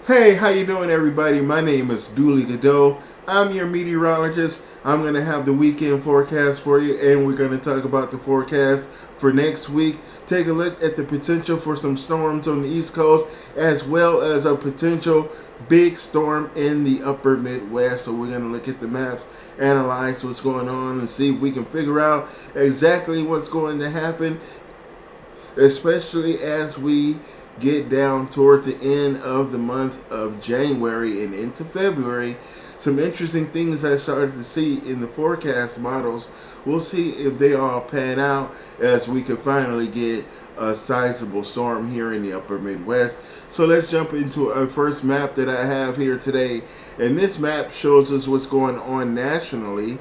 Hey, how you doing, everybody? My name is Dooley Godot. I'm your meteorologist. I'm going to have the weekend forecast for you, and we're going to talk about the forecast for next week. Take a look at the potential for some storms on the East Coast, as well as a potential big storm in the upper Midwest. So we're going to look at the maps, analyze what's going on, and see if we can figure out exactly what's going to happen, especially as we get down toward the end of the month of January and into February. Some interesting things I started to see in the forecast models. We'll see if they all pan out as we can finally get a sizable storm here in the upper Midwest. So let's jump into our first map that I have here today. And this map shows us what's going on nationally,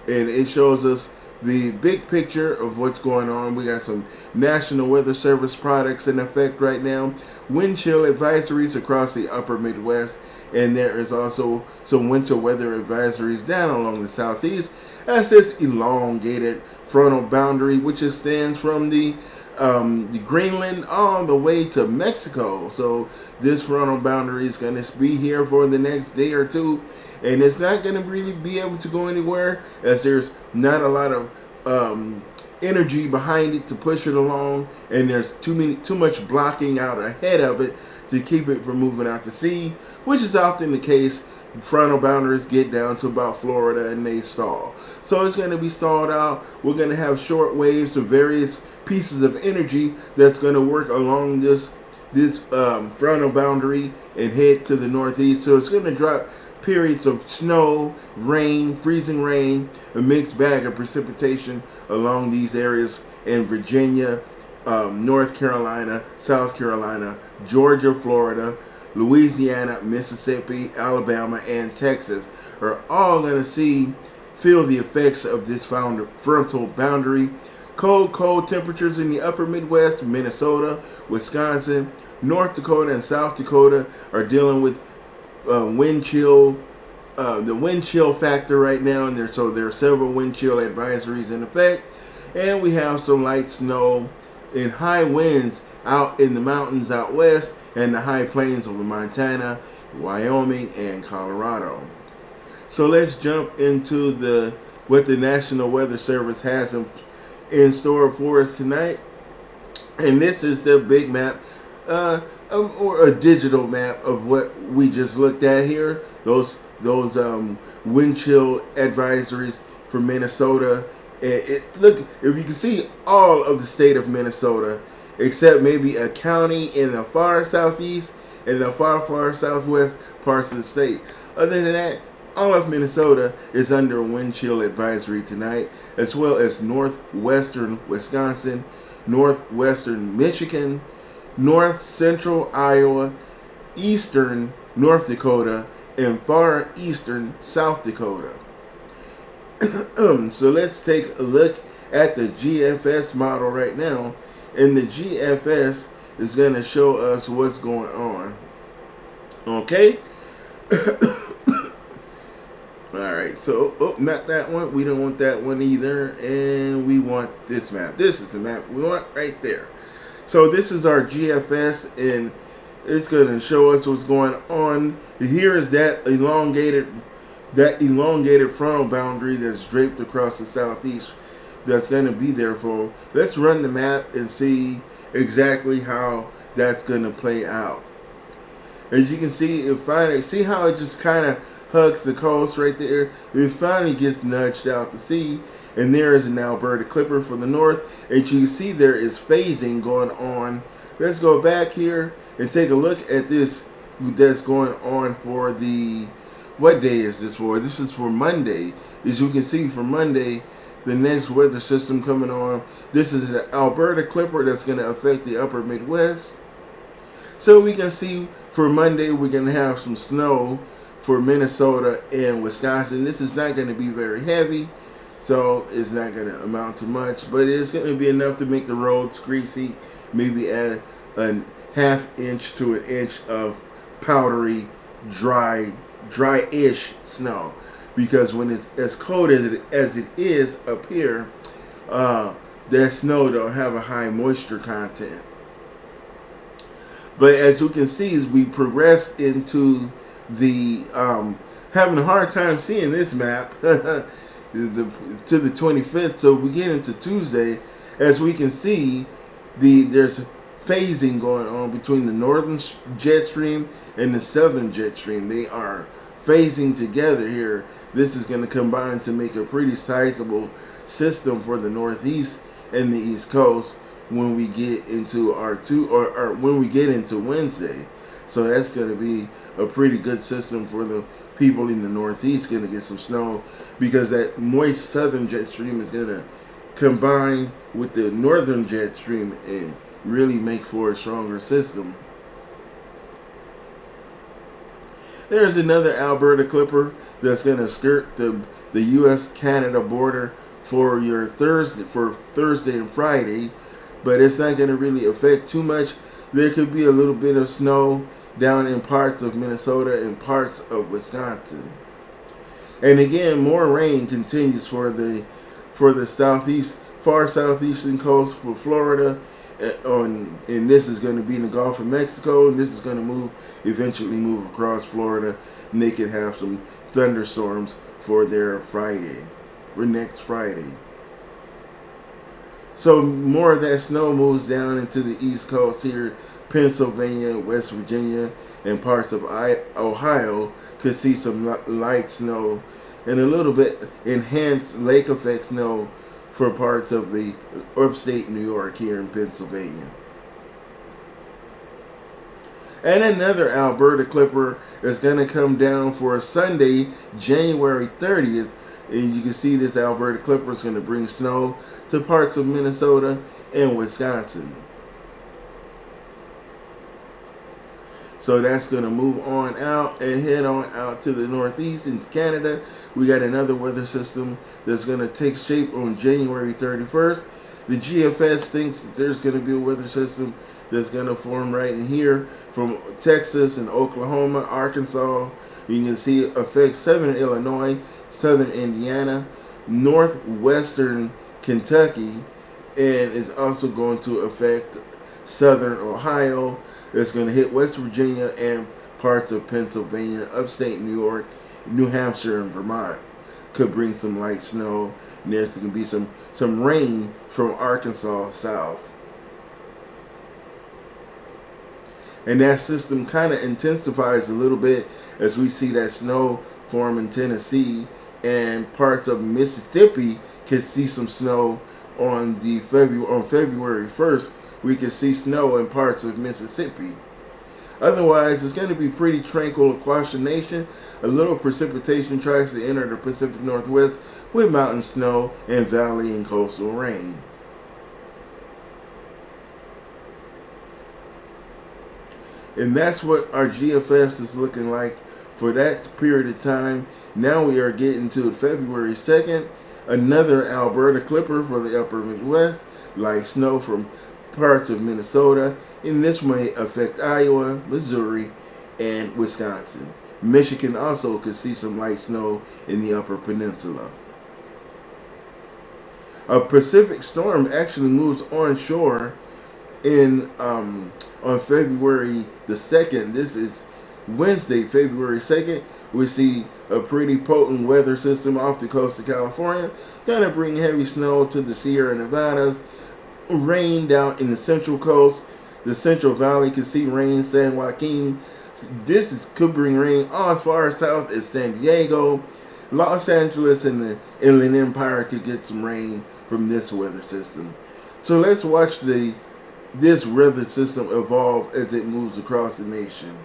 and it shows us the big picture of what's going on. We got some National Weather Service products in effect right now, wind chill advisories across the upper Midwest, and there is also some winter weather advisories down along the southeast as this elongated frontal boundary, which stands from the Greenland all the way to Mexico. So this frontal boundary is going to be here for the next day or two, and it's not going to really be able to go anywhere as there's not a lot of energy behind it to push it along, and there's too much blocking out ahead of it to keep it from moving out to sea, which is often the case. Frontal boundaries get down to about Florida and they stall. So it's going to be stalled out. We're going to have short waves of various pieces of energy that's going to work along this frontal boundary and head to the northeast. So it's going to drop periods of snow, rain, freezing rain, a mixed bag of precipitation along these areas in Virginia, North Carolina, South Carolina, Georgia, Florida, Louisiana, Mississippi, Alabama, and Texas are all going to feel the effects of this frontal boundary. Cold temperatures in the upper Midwest, Minnesota, Wisconsin, North Dakota, and South Dakota are dealing with wind chill, the wind chill factor right now, and there are several wind chill advisories in effect, and we have some light snow and high winds out in the mountains out west and the high plains over Montana, Wyoming, and Colorado. So let's jump into what the National Weather Service has in store for us tonight. And this is the big map, or a digital map of what we just looked at here. Those wind chill advisories for Minnesota. Look, if you can see all of the state of Minnesota, except maybe a county in the far southeast and the far southwest parts of the state. Other than that, all of Minnesota is under a wind chill advisory tonight, as well as northwestern Wisconsin, northwestern Michigan, north central Iowa, eastern North Dakota, and far eastern South Dakota. So let's take a look at the GFS model right now, and the GFS is going to show us what's going on. Okay? Alright, so, not that one. We don't want that one either, and we want this map. This is the map we want right there. So this is our GFS, and it's going to show us what's going on. Here is that elongated frontal boundary that's draped across the southeast that's going to be there for. Let's run the map and see exactly how that's going to play out. As you can see, see how it just kind of hugs the coast right there. It finally gets nudged out to sea, and there is an Alberta Clipper for the north, and you can see there is phasing going on. Let's go back here and take a look at this that's going on for what day is this for? This is for Monday. As you can see, for Monday, the next weather system coming on. This is an Alberta Clipper that's going to affect the upper Midwest. So we can see for Monday, we're going to have some snow for Minnesota and Wisconsin. This is not going to be very heavy, so it's not going to amount to much, but it's going to be enough to make the roads greasy, maybe add a half inch to an inch of powdery, dry-ish snow, because when it's as cold as it is up here, that snow don't have a high moisture content. But as you can see, as we progress into the having a hard time seeing this map to the 25th. So we get into Tuesday, as we can see, there's phasing going on between the northern jet stream and the southern jet stream. They are phasing together here. This is going to combine to make a pretty sizable system for the Northeast and the East Coast when we get into or when we get into Wednesday. So that's going to be a pretty good system for the people in the Northeast. Going to get some snow because that moist southern jet stream is going to combine with the northern jet stream and really make for a stronger system. There's another Alberta clipper that's going to skirt the U.S.-Canada border for your Thursday and Friday, but it's not going to really affect too much. There could be a little bit of snow down in parts of Minnesota and parts of Wisconsin. And again, more rain continues for the southeast, far southeastern coast for Florida. And this is going to be in the Gulf of Mexico, and this is going to eventually move across Florida, and they could have some thunderstorms for their next Friday. So more of that snow moves down into the East Coast here. Pennsylvania, West Virginia, and parts of Ohio could see some light snow and a little bit enhanced lake effect snow for parts of the upstate New York here in Pennsylvania. And another Alberta clipper is going to come down for Sunday, January 30th. And you can see this Alberta clipper is going to bring snow to parts of Minnesota and Wisconsin. So that's going to move on out and head on out to the Northeast into Canada. We got another weather system that's going to take shape on January 31st. The GFS thinks that there's going to be a weather system that's going to form right in here from Texas and Oklahoma, Arkansas. You can see it affect southern Illinois, southern Indiana, northwestern Kentucky, and is also going to affect southern Ohio. It's going to hit West Virginia and parts of Pennsylvania, upstate New York, New Hampshire, and Vermont. Could bring some light snow, and there's going to be some rain from Arkansas south. And that system kind of intensifies a little bit as we see that snow form in Tennessee, and parts of Mississippi can see some snow on February 1st. We can see snow in parts of Mississippi. Otherwise, it's going to be pretty tranquil across the nation. A little precipitation tries to enter the Pacific Northwest with mountain snow and valley and coastal rain. And that's what our GFS is looking like for that period of time. Now we are getting to February 2nd. Another Alberta clipper for the upper Midwest. Light snow from parts of Minnesota, and this may affect Iowa, Missouri, and Wisconsin. Michigan also could see some light snow in the upper peninsula. A Pacific storm actually moves onshore on February the 2nd. This is Wednesday, February 2nd. We see a pretty potent weather system off the coast of California. Gonna bring heavy snow to the Sierra Nevadas. Rain down in the central coast. The Central Valley can see rain. San Joaquin. Could bring rain all as far south as San Diego. Los Angeles and the Inland Empire could get some rain from this weather system. So let's watch this weather system evolve as it moves across the nation.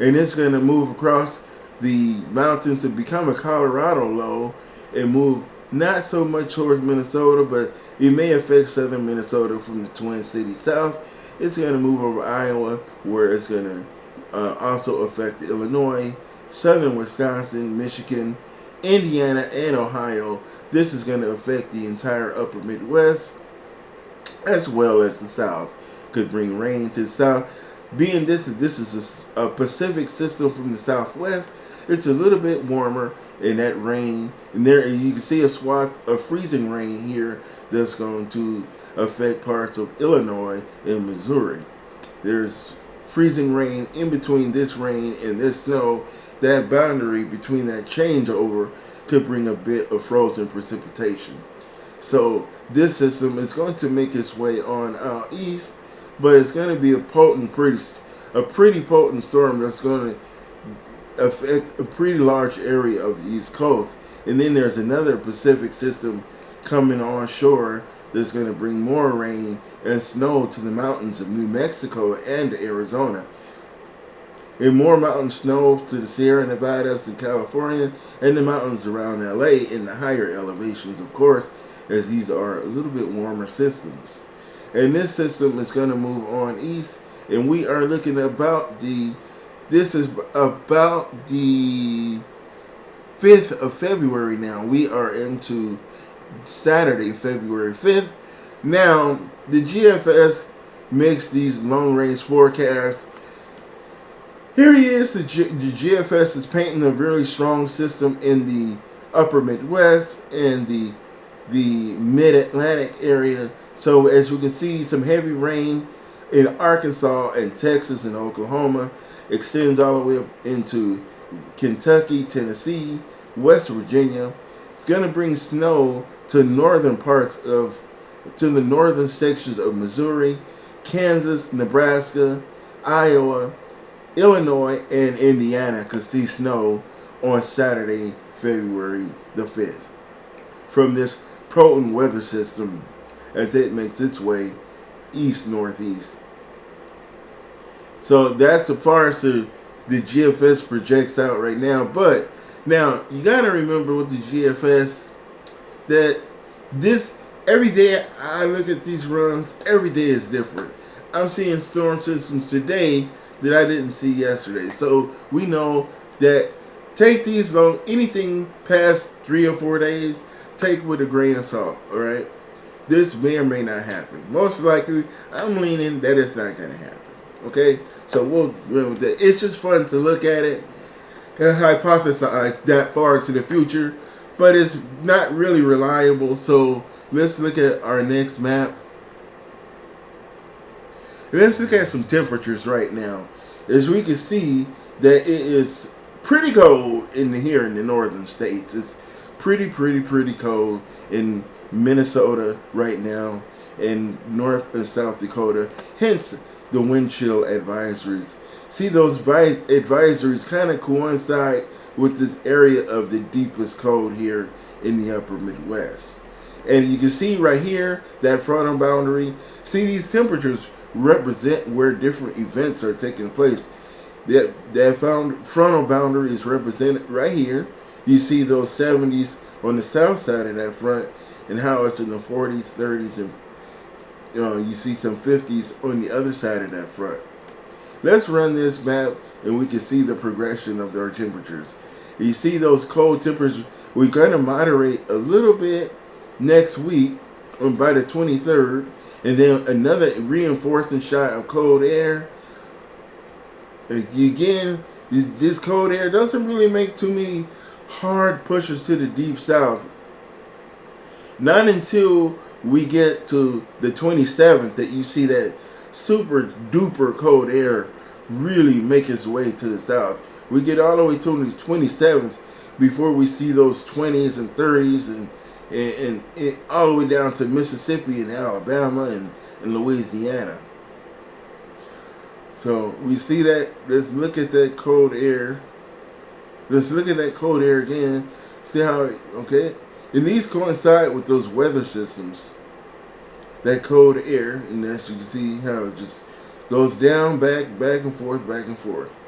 And it's going to move across the mountains and become a Colorado low and move not so much towards Minnesota, but it may affect southern Minnesota from the Twin Cities south. It's going to move over Iowa, where it's going to also affect Illinois, southern Wisconsin, Michigan, Indiana, and Ohio. This is going to affect the entire upper Midwest, as well as the south. Could bring rain to the south. Being this is a Pacific system from the southwest, it's a little bit warmer in that rain. And there you can see a swath of freezing rain here that's going to affect parts of Illinois and Missouri. there's freezing rain in between this rain and this snow. That boundary between that changeover could bring a bit of frozen precipitation. So this system is going to make its way on out east, but it's going to be a pretty potent storm that's going to affect a pretty large area of the East Coast. And then there's another Pacific system coming onshore that's going to bring more rain and snow to the mountains of New Mexico and Arizona. And more mountain snow to the Sierra Nevadas in California and the mountains around LA in the higher elevations, of course, as these are a little bit warmer systems. And this system is going to move on east, and we are looking this is about the 5th of February now. We are into Saturday, February 5th. Now, the GFS makes these long range forecasts. Here he is. The GFS is painting a very strong system in the upper Midwest and the mid-Atlantic area. So as you can see, some heavy rain in Arkansas and Texas and Oklahoma extends all the way up into Kentucky, Tennessee, West Virginia. It's going to bring snow to the northern sections of Missouri, Kansas, Nebraska, Iowa, Illinois, and Indiana could see snow on Saturday, February the 5th from this potent weather system as it makes its way east-northeast. So that's as far as the GFS projects out right now. But now you got to remember with the GFS that every day I look at these runs, every day is different. I'm seeing storm systems today that I didn't see yesterday. So we know that take these long, anything past 3 or 4 days, take with a grain of salt, all right? This may or may not happen. Most likely, I'm leaning that it's not going to happen, okay? So we'll remember that. It's just fun to look at it and hypothesize that far into the future, but it's not really reliable. So let's look at our next map. Let's look at some temperatures right now. As we can see that it is pretty cold here in the northern states. It's pretty cold in Minnesota right now, and North and South Dakota, hence the wind chill advisories. See, those advisories kind of coincide with this area of the deepest cold here in the upper Midwest. And you can see right here, that frontal boundary. See, these temperatures represent where different events are taking place. That frontal boundary is represented right here. You see those 70s on the south side of that front, and how it's in the 40s, 30s, and you see some 50s on the other side of that front. Let's run this map, and we can see the progression of their temperatures. You see those cold temperatures. We're going to moderate a little bit next week, by the 23rd, and then another reinforcing shot of cold air. Again, this cold air doesn't really make too many hard pushes to the deep south. Not until we get to the 27th that you see that super duper cold air really make its way to the south. We get all the way to the 27th before we see those 20s and 30s and all the way down to Mississippi and Alabama and Louisiana. So we see that. Let's look at that cold air. Let's look at that cold air again. See how, okay? And these coincide with those weather systems. That cold air, and as you can see how it just goes down, back and forth, back and forth.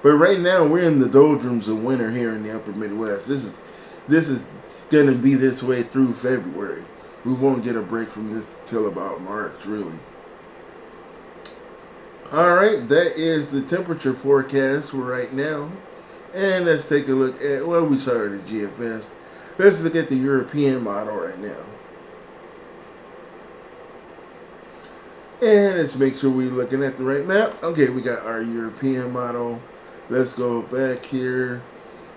But right now we're in the doldrums of winter here in the upper Midwest. This is going to be this way through February. We won't get a break from this till about March, really. Alright, that is the temperature forecast for right now. And let's take a look at, well, we started the GFS. Let's look at the European model right now. And let's make sure we're looking at the right map. Okay, we got our European model. Let's go back here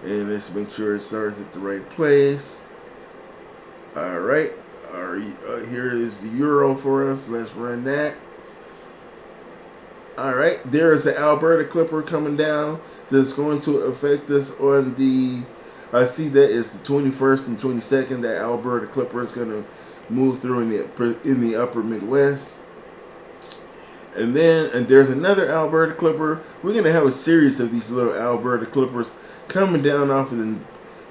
and let's make sure it starts at the right place. Alright, here is the Euro for us. Let's run that. All right, there is the Alberta Clipper coming down that's going to affect us on the. I see that it's the 21st and 22nd that Alberta Clipper is going to move through in the upper Midwest. And then there's another Alberta Clipper. We're going to have a series of these little Alberta Clippers coming down off of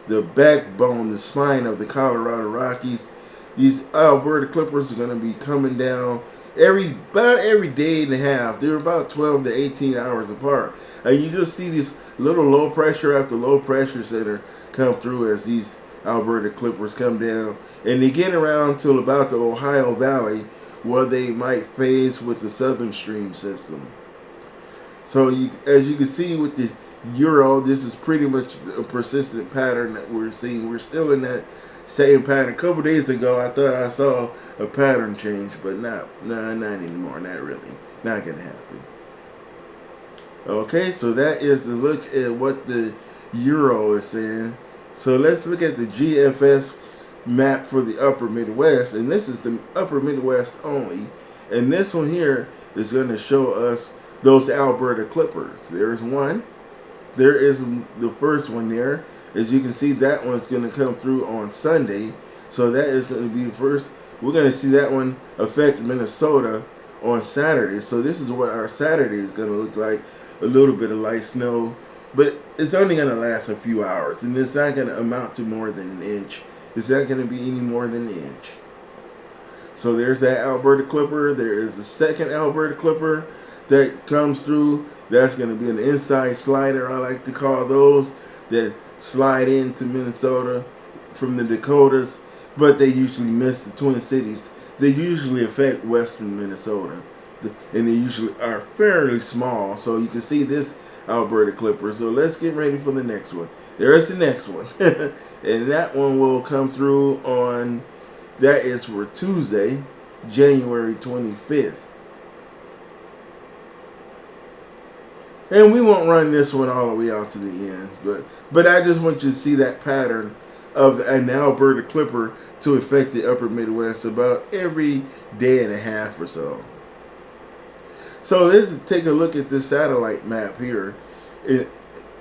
the backbone, the spine of the Colorado Rockies. These Alberta Clippers are going to be coming down about every day and a half. They're about 12 to 18 hours apart. And you just see this little low pressure after low pressure center come through as these Alberta Clippers come down. And they get around till about the Ohio Valley, where they might phase with the southern stream system. So as you can see with the Euro, this is pretty much a persistent pattern that we're seeing. We're still in that same pattern. A couple days ago, I thought I saw a pattern change, but not anymore. Not really. Not going to happen. Okay, so that is a look at what the Euro is saying. So let's look at the GFS map for the upper Midwest, and this is the upper Midwest only. And this one here is going to show us those Alberta Clippers. There's one. There is the first one there. As you can see, that one's going to come through on Sunday. So that is going to be the first. We're going to see that one affect Minnesota on Saturday. So this is what our Saturday is going to look like. A little bit of light snow, but it's only going to last a few hours, and it's not going to amount to more than an inch. It's not going to be any more than an inch. So there's that Alberta Clipper. There is a second Alberta Clipper that comes through. That's going to be an inside slider, I like to call those, that slide into Minnesota from the Dakotas, but they usually miss the Twin Cities. They usually affect western Minnesota, and they usually are fairly small. So you can see this Alberta Clipper. So let's get ready for the next one. There's the next one. And that one will come through on, that is for Tuesday, January 25th. And we won't run this one all the way out to the end, but I just want you to see that pattern of an Alberta Clipper to affect the upper Midwest about every day and a half or so. So let's take a look at this satellite map here, and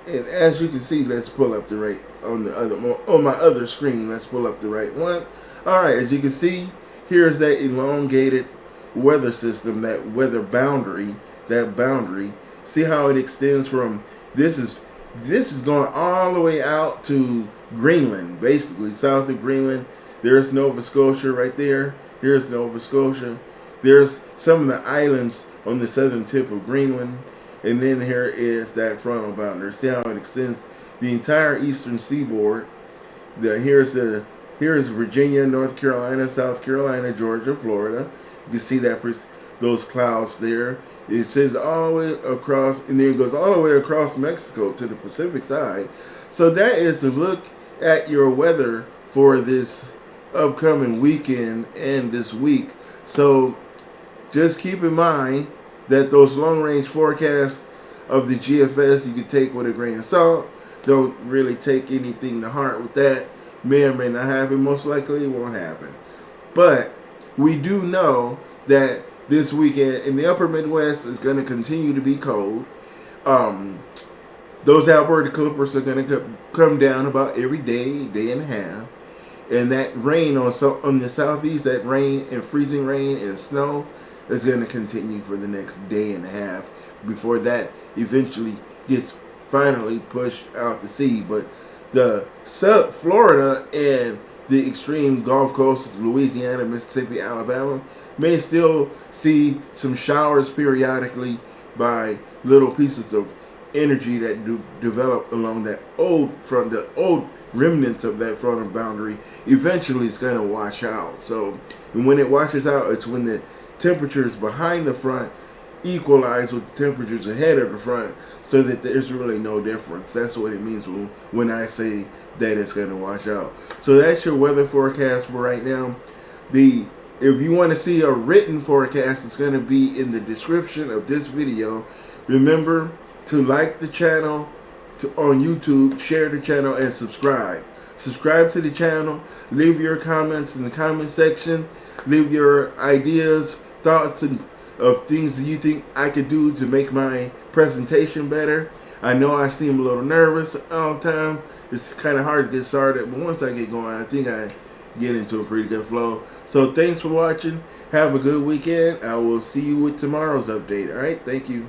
as you can see, let's pull up the right on my other screen. Let's pull up the right one. All right, as you can see, here's that elongated weather system, that weather boundary, that boundary. See how it extends from this is going all the way out to Greenland, basically south of Greenland. There's Nova Scotia right there. Here's Nova Scotia. There's some of the islands on the southern tip of Greenland, and then here is that frontal boundary. See how it extends the entire eastern seaboard. Here's Virginia, North Carolina, South Carolina, Georgia, Florida. You can see that those clouds there. It says all the way across, and then it goes all the way across Mexico to the Pacific side. So that is a look at your weather for this upcoming weekend and this week. So just keep in mind that those long-range forecasts of the GFS you can take with a grain of salt. Don't really take anything to heart with that. May or may not happen. Most likely it won't happen. But we do know that this weekend in the upper Midwest is going to continue to be cold. Those Alberta Clippers are going to come down about every day and a half. And that rain on the southeast, that rain and freezing rain and snow is going to continue for the next day and a half before that eventually gets finally pushed out to sea. But the Florida and the extreme Gulf coasts, Louisiana, Mississippi, Alabama, may still see some showers periodically by little pieces of energy that develop along that the old remnants of that frontal boundary. Eventually it's going to wash out. So, and when it washes out, it's when the temperatures behind the front equalize with the temperatures ahead of the front, so that there's really no difference. That's what it means when I say that it's going to wash out. So that's your weather forecast for right now. If you want to see a written forecast, it's going to be in the description of this video. Remember to like the channel on YouTube, share the channel, and subscribe. Subscribe to the channel. Leave your comments in the comment section. Leave your ideas, thoughts, and of things that you think I could do to make my presentation better. I know I seem a little nervous all the time. It's kind of hard to get started, but once I get going, I think I get into a pretty good flow. So thanks for watching. Have a good weekend. I will see you with tomorrow's update. All right. Thank you.